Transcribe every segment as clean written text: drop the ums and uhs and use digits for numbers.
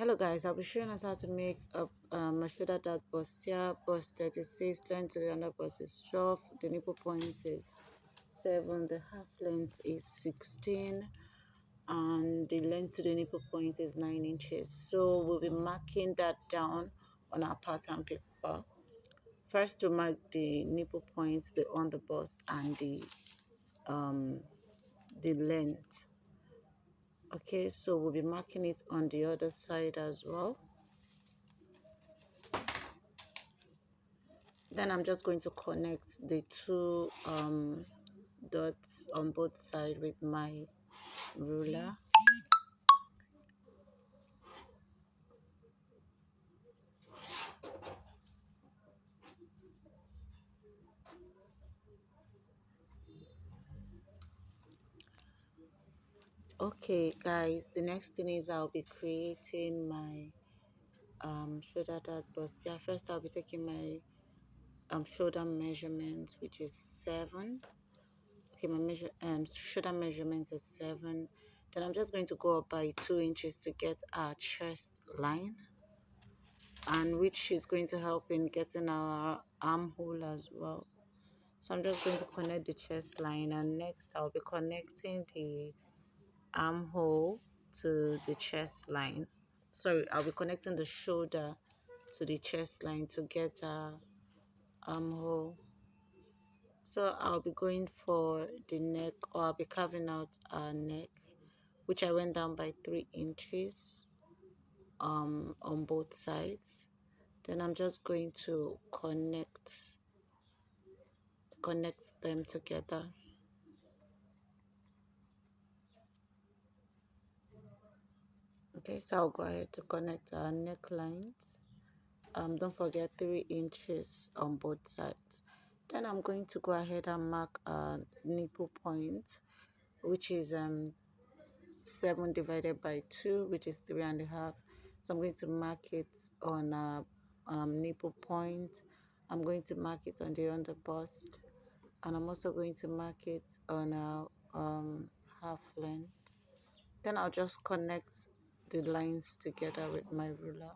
Hello guys, I'll be showing us how to make a shoulder dart bustier. Bust 36, length to the under bust is 12, the nipple point is 7, the half length is 16, and the length to the nipple point is 9 inches. So we'll be marking that down on our pattern paper. First, we mark the nipple points, the on the bust, and the length. Okay, so we'll be marking it on the other side as well. Then I'm just going to connect the two dots on both sides with my ruler. Okay guys, the next thing is I'll be creating my shoulder dart bustier. First I'll be taking my shoulder measurement, which is 7. Okay, my shoulder measurement is 7. Then I'm just going to go up by 2 inches to get our chest line, and which is going to help in getting our armhole as well. So I'm just going to connect the chest line, and next I'll be connecting the armhole to the chest line. Sorry, I'll be connecting the shoulder to the chest line to get our armhole. So I'll be going for the neck, or I'll be carving out our neck, which I went down by 3 inches on both sides. Then I'm just going to connect them together. Okay, so I'll go ahead to connect our necklines. Don't forget 3 inches on both sides. Then I'm going to go ahead and mark a nipple point, which is 7 divided by 2, which is 3.5. So I'm going to mark it on a nipple point. I'm going to mark it on the under bust, and I'm also going to mark it on a half length. Then I'll just connect the lines together with my ruler.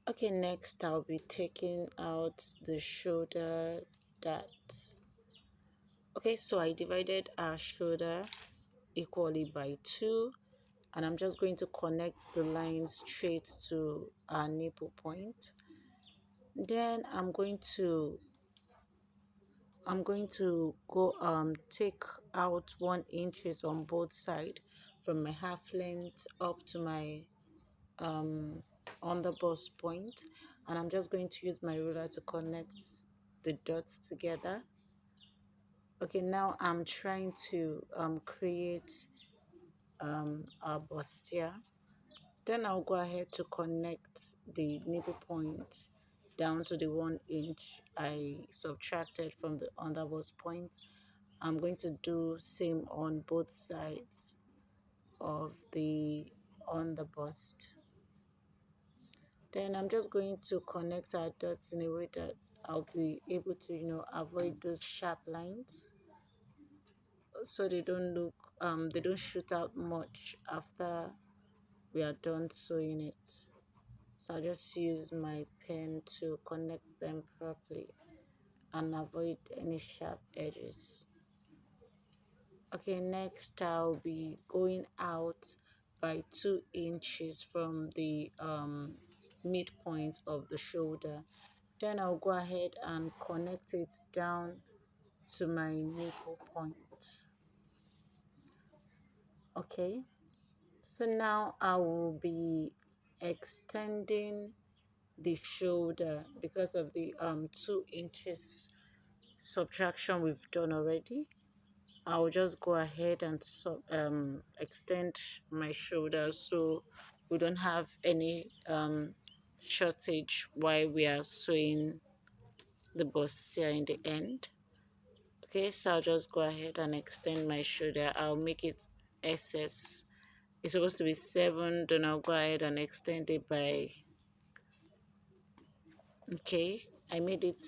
Okay, next I'll be taking out the shoulder dart. Okay, so I divided our shoulder equally by 2, and I'm just going to connect the line straight to our nipple point. Then I'm going to go take out 1 inches on both sides from my half length up to my on the bust point, and I'm just going to use my ruler to connect the dots together. Okay, now I'm trying to create a bustier. Then I'll go ahead to connect the nipple point down to the 1 inch I subtracted from the under bust point. I'm going to do same on both sides of the on the bust. Then I'm just going to connect our dots in a way that I'll be able to avoid those sharp lines, so they don't shoot out much after we are done sewing it. So I'll just use my pen to connect them properly and avoid any sharp edges. Okay, next I'll be going out by 2 inches from the midpoint of the shoulder. Then I'll go ahead and connect it down to my nipple point. Okay, so now I will be extending the shoulder because of the 2 inches subtraction we've done already. I'll just go ahead and extend my shoulder so we don't have any shortage while we are sewing the bustier in the end. Okay, so I'll just go ahead and extend my shoulder. I'll make it SS. It's supposed to be 7, then I'll go ahead and extend it by, okay, I made it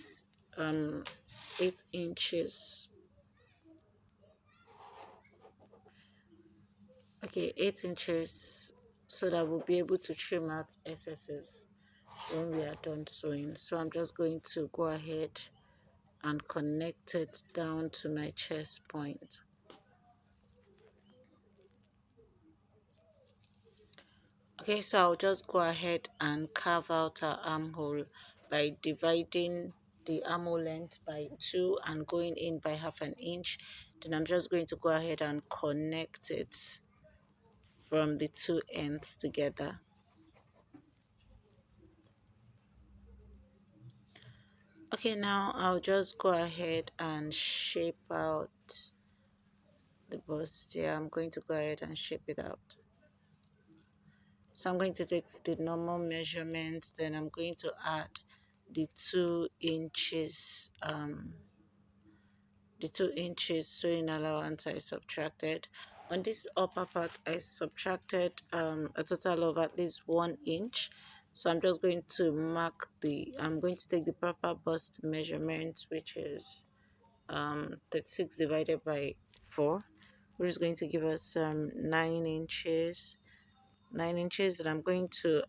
8 inches. Okay, 8 inches, so that we'll be able to trim out excesses when we are done sewing. So I'm just going to go ahead and connect it down to my chest point. Okay, so I'll just go ahead and carve out our armhole by dividing the armhole length by 2 and going in by 1/2 inch. Then I'm just going to go ahead and connect it from the two ends together. Okay, now I'll just go ahead and shape out the bustier. I'm going to go ahead and shape it out. So I'm going to take the normal measurements, then I'm going to add the 2 inches sewing allowance I subtracted. On this upper part I subtracted a total of at least 1 inch. So I'm just going to I'm going to take the proper bust measurement, which is 36 divided by 4, which is going to give us 9 inches. 9 inches. That I'm going to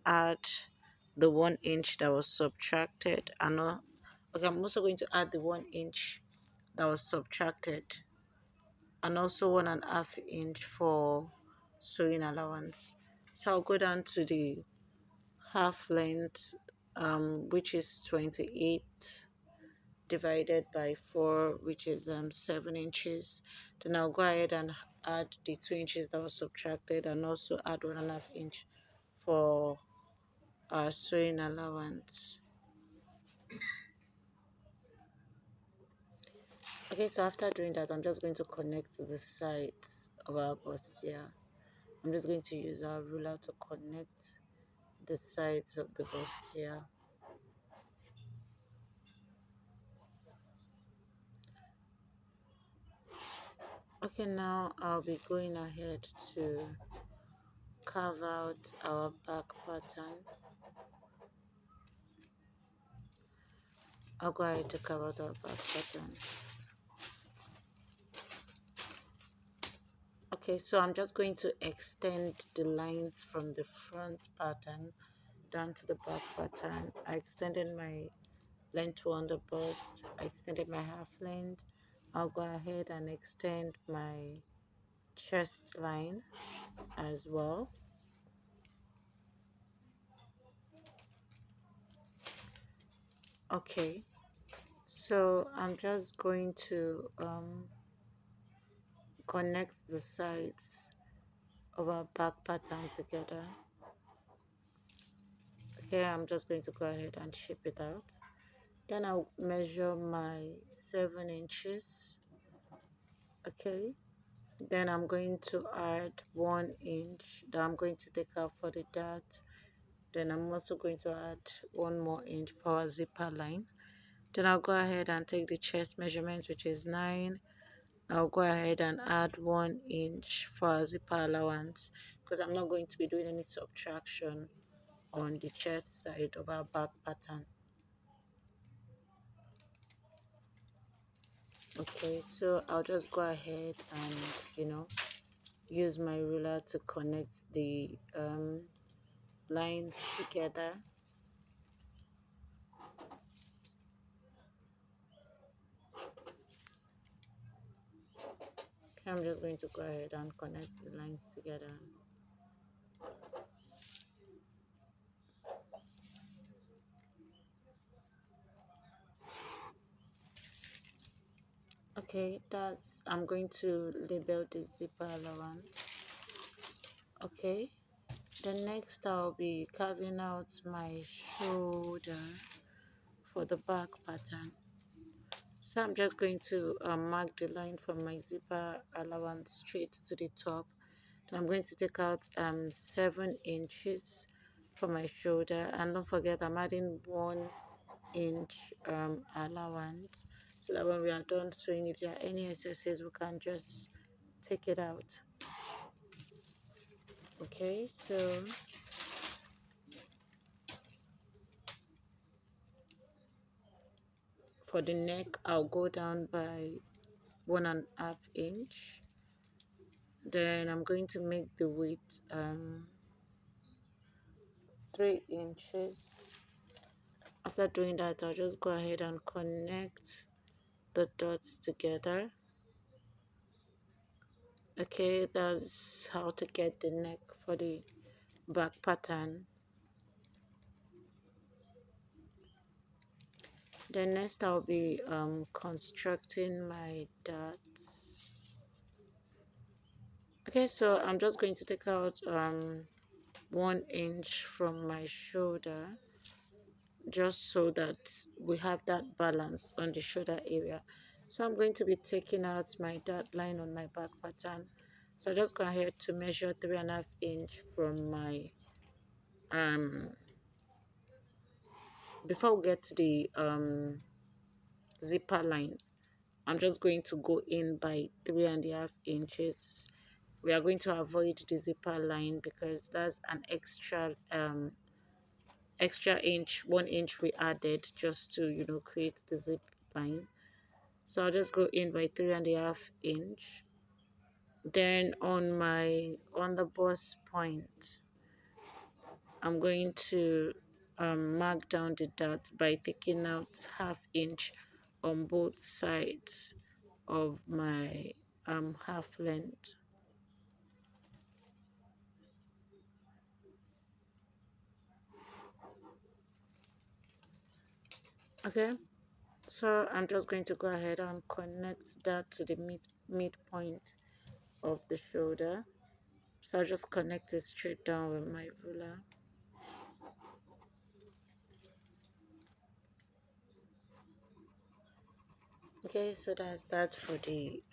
add the 1 inch that was subtracted, and okay, I'm also going to add the 1 inch that was subtracted, and also 1.5 inch for sewing allowance. So I'll go down to the half length, which is 28 divided by 4, which is 7 inches. Then I'll go ahead and add the 2 inches that was subtracted, and also add 1.5 inch for our sewing allowance. Okay, so after doing that, I'm just going to connect the sides of our bustier. I'm just going to use our ruler to connect the sides of the bustier. Okay, now I'll be going ahead to carve out our back pattern. I'll go ahead to carve out our back pattern. Okay, so I'm just going to extend the lines from the front pattern down to the back pattern. I extended my length on the bust, I extended my half length. I'll go ahead and extend my chest line as well. Okay, so I'm just going to connect the sides of our back pattern together. Here I'm just going to go ahead and shape it out. Then I'll measure my 7 inches. Okay, then I'm going to add 1 inch that I'm going to take out for the dart. Then I'm also going to add 1 more inch for our zipper line. Then I'll go ahead and take the chest measurement, which is 9. I'll go ahead and add 1 inch for our zipper allowance, because I'm not going to be doing any subtraction on the chest side of our back pattern. Okay, so I'll just go ahead and use my ruler to connect the lines together. Okay, I'm just going to go ahead and connect the lines together. Okay, I'm going to label the zipper allowance. Okay, then next I'll be carving out my shoulder for the back pattern. So I'm just going to mark the line from my zipper allowance straight to the top. Then I'm going to take out 7 inches for my shoulder, and don't forget I'm adding 1 inch allowance, so that when we are done sewing, if there are any excesses, we can just take it out. Okay, so for the neck I'll go down by 1.5 inch. Then I'm going to make the width 3 inches. After doing that, I'll just go ahead and connect the dots together. Okay, that's how to get the neck for the back pattern. Then next I'll be constructing my dots. Okay, so I'm just going to take out 1 inch from my shoulder, just so that we have that balance on the shoulder area. So I'm going to be taking out my dot line on my back pattern. So I just go ahead to measure 3.5 inch from my before we get to the zipper line. I'm just going to go in by 3.5 inches. We are going to avoid the zipper line because that's an extra inch, 1 inch we added just to create the zip line. So I'll just go in by 3.5 inch. Then on the bust point, I'm going to mark down the dot by taking out 1/2 inch on both sides of my half length. Okay, so I'm just going to go ahead and connect that to the midpoint of the shoulder. So I'll just connect it straight down with my ruler. Okay, so that's that for the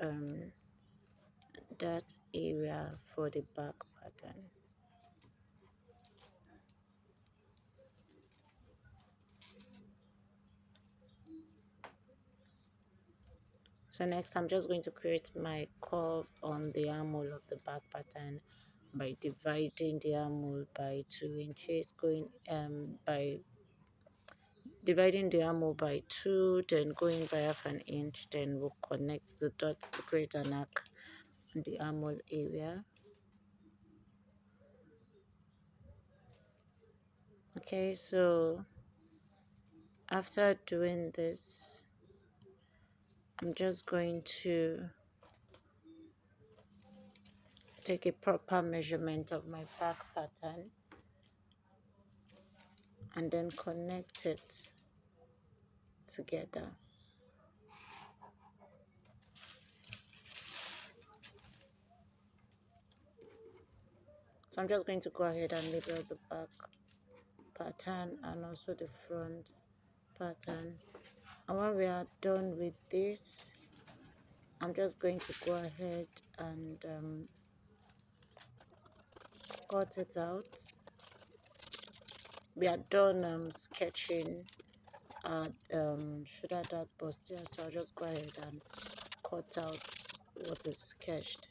that area for the back pattern. So next I'm just going to create my curve on the armhole of the back pattern by dividing the armhole by 2 inches, going by dividing the armhole by 2, then going by 1/2 inch, then we'll connect the dots to create an arc on the armhole area. Okay, so after doing this, I'm just going to take a proper measurement of my back pattern and then connect it together. So I'm just going to go ahead and label the back pattern and also the front pattern. And when we are done with this, I'm just going to go ahead and cut it out. We are done sketching shoulder dart bustier, so I'll just go ahead and cut out what we've sketched.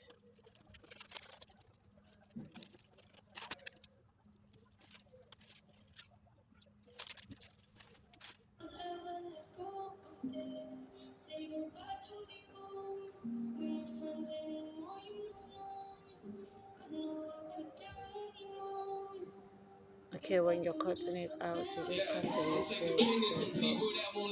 Okay, when you're cutting it out, you just have to be very careful.